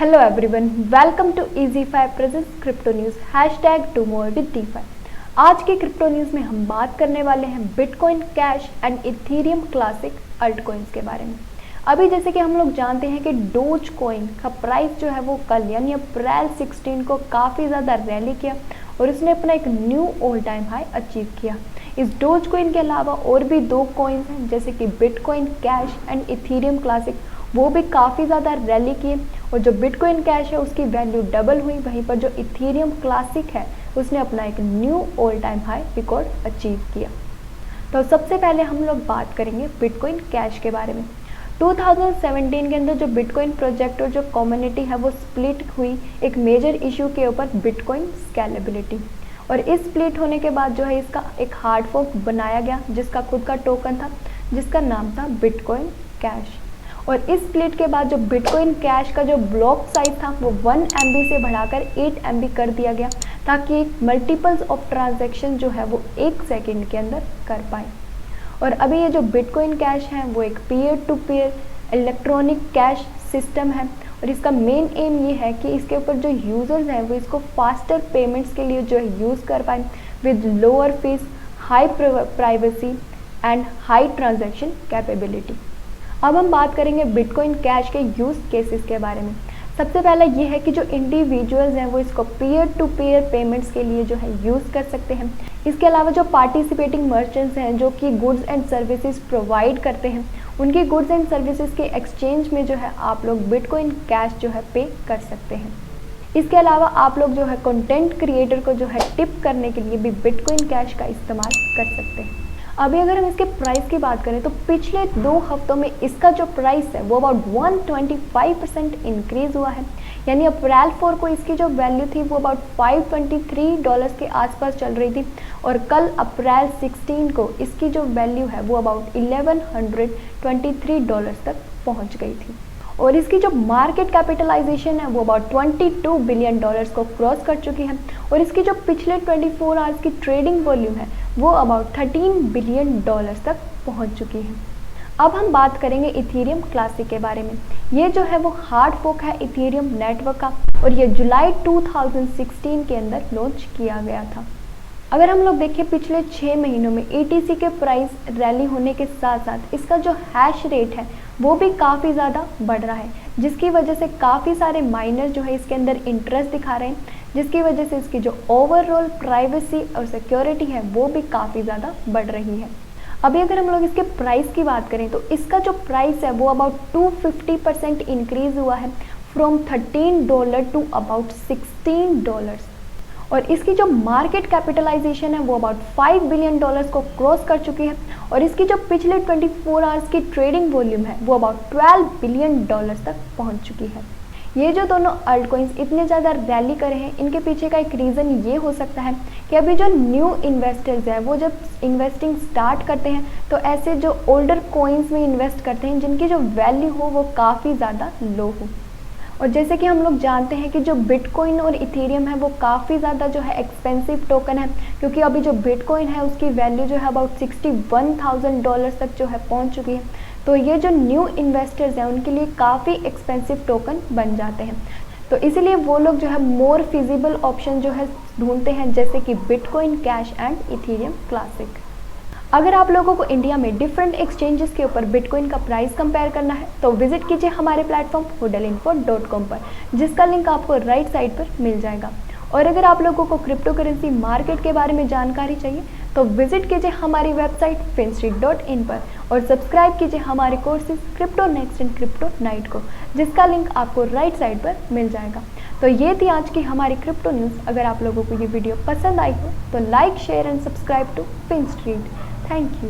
Hello everyone, welcome to EasyFi presents crypto news #2more with DeFi। आज के crypto news में हम बात करने वाले हैं Bitcoin Cash and Ethereum Classic alt coins के बारे में। अभी जैसे कि हम लोग जानते हैं कि डोज कॉइन का प्राइस जो है वो कल यानी अप्रैल 16 को काफ़ी ज़्यादा रैली किया और इसने अपना एक knew all time high achieve किया। इस डोज कॉइन के अलावा और भी दो कॉइन्स हैं जैसे कि bitcoin Cash and Ethereum classic, वो भी काफ़ी ज़्यादा रैली किए और जो बिटकॉइन कैश है उसकी वैल्यू डबल हुई। वहीं पर जो इथेरियम क्लासिक है उसने अपना एक knew all time high record achieve किया। तो सबसे पहले हम लोग बात करेंगे बिटकॉइन कैश के बारे में। 2017 के अंदर जो बिटकॉइन प्रोजेक्ट और जो कम्युनिटी है वो स्प्लिट हुई एक मेजर इशू के ऊपर, बिटकॉइन स्केलेबिलिटी। और इस स्प्लिट होने के बाद जो है इसका एक हार्ड फोर्क बनाया गया जिसका खुद का टोकन था जिसका नाम था बिटकॉइन कैश। और इस स्प्लिट के बाद जो बिटकॉइन कैश का जो ब्लॉक साइज था वो 1 MB से बढ़ाकर 8 MB कर दिया गया ताकि मल्टीपल्स ऑफ ट्रांजैक्शन जो है वो 1 सेकेंड के अंदर कर पाए। और अभी ये जो बिटकॉइन कैश है वो एक peer to peer electronic cash system है और इसका मेन एम ये है कि इसके ऊपर जो यूज़र्स हैं वो इसको फास्टर पेमेंट्स के लिए जो है यूज़ कर पाए with lower fees, high privacy and high transaction capability. अब हम बात करेंगे बिटकॉइन कैश के यूज़ केसेस के बारे में। सबसे पहला ये है कि जो इंडिविजुअल्स हैं वो इसको पीयर टू पीयर पेमेंट्स के लिए जो है यूज़ कर सकते हैं। इसके अलावा जो पार्टिसिपेटिंग मर्चेंट्स हैं जो कि गुड्स एंड सर्विसेज प्रोवाइड करते हैं, उनकी गुड्स एंड सर्विसेज के एक्सचेंज में जो है आप लोग बिटकॉइन कैश जो है पे कर सकते हैं। इसके अलावा आप लोग जो है कंटेंट क्रिएटर को जो है टिप करने के लिए भी बिटकॉइन कैश का इस्तेमाल कर सकते हैं। अभी अगर हम इसके प्राइस की बात करें तो पिछले 2 हफ्तों में इसका जो प्राइस है वो अबाउट 125% इंक्रीज़ हुआ है। यानी अप्रैल 4 को इसकी जो वैल्यू थी वो अबाउट $523 के आसपास चल रही थी और कल अप्रैल 16 को इसकी जो वैल्यू है वो अबाउट $1123 तक पहुंच गई थी। और इसकी जो मार्केट कैपिटलाइजेशन है वो अबाउट $22 बिलियन को क्रॉस कर चुकी है और इसकी जो पिछले 24 आवर्स की ट्रेडिंग वॉल्यूम है वो अबाउट $13 बिलियन तक पहुंच चुकी है। अब हम बात करेंगे इथेरियम क्लासिक के बारे में। ये जो है वो हार्ड फोक है इथेरियम नेटवर्क का और ये जुलाई 2016 के अंदर लॉन्च किया गया था। अगर हम लोग देखें पिछले 6 महीनों में ETC के प्राइस रैली होने के साथ साथ इसका जो हैश रेट है वो भी काफ़ी ज़्यादा बढ़ रहा है, जिसकी वजह से काफ़ी सारे माइनर्स जो है इसके अंदर इंटरेस्ट दिखा रहे हैं, जिसकी वजह से इसकी जो ओवरऑल प्राइवेसी और सिक्योरिटी है वो भी काफ़ी ज़्यादा बढ़ रही है। अभी अगर हम लोग इसके प्राइस की बात करें तो इसका जो प्राइस है वो अबाउट 250% इंक्रीज़ हुआ है फ्रॉम $13 टू अबाउट $16 और इसकी जो मार्केट कैपिटलाइजेशन है वो अबाउट $5 बिलियन को क्रॉस कर चुकी है और इसकी जो पिछले 24 आवर्स की ट्रेडिंग वॉल्यूम है वो अबाउट $12 बिलियन तक पहुंच चुकी है। ये जो दोनों अल्ट कॉइन्स इतने ज़्यादा रैली करे हैं, इनके पीछे का एक रीज़न ये हो सकता है कि अभी जो न्यू इन्वेस्टर्स हैं वो जब इन्वेस्टिंग स्टार्ट करते हैं तो ऐसे जो ओल्डर कॉइन्स में इन्वेस्ट करते हैं जिनकी जो वैल्यू हो वो काफ़ी ज़्यादा लो हो। और जैसे कि हम लोग जानते हैं कि जो बिटकॉइन और इथेरियम है वो काफ़ी ज़्यादा जो है एक्सपेंसिव टोकन है, क्योंकि अभी जो बिटकॉइन है उसकी वैल्यू जो है अबाउट $61,000 तक जो है पहुंच चुकी है। तो ये जो न्यू इन्वेस्टर्स हैं उनके लिए काफ़ी एक्सपेंसिव टोकन बन जाते हैं, तो इसीलिए वो लोग जो है मोर फिजिबल ऑप्शन जो है ढूंढते हैं जैसे कि bitcoin Cash and Ethereum classic. अगर आप लोगों को इंडिया में डिफरेंट एक्सचेंजेस के ऊपर बिटकॉइन का प्राइस कंपेयर करना है तो विजिट कीजिए हमारे प्लेटफॉर्म hodlinfo.com पर, जिसका लिंक आपको राइट साइड पर मिल जाएगा। और अगर आप लोगों को क्रिप्टो करेंसी मार्केट के बारे में जानकारी चाहिए तो विजिट कीजिए हमारी वेबसाइट finstreet.in पर और सब्सक्राइब कीजिए हमारे courses crypto next and crypto night को, जिसका लिंक आपको राइट साइड पर मिल जाएगा। तो ये थी आज की हमारी क्रिप्टो न्यूज़। अगर आप लोगों को ये वीडियो पसंद आई हो तो like, share and subscribe to Finstreet. Thank you.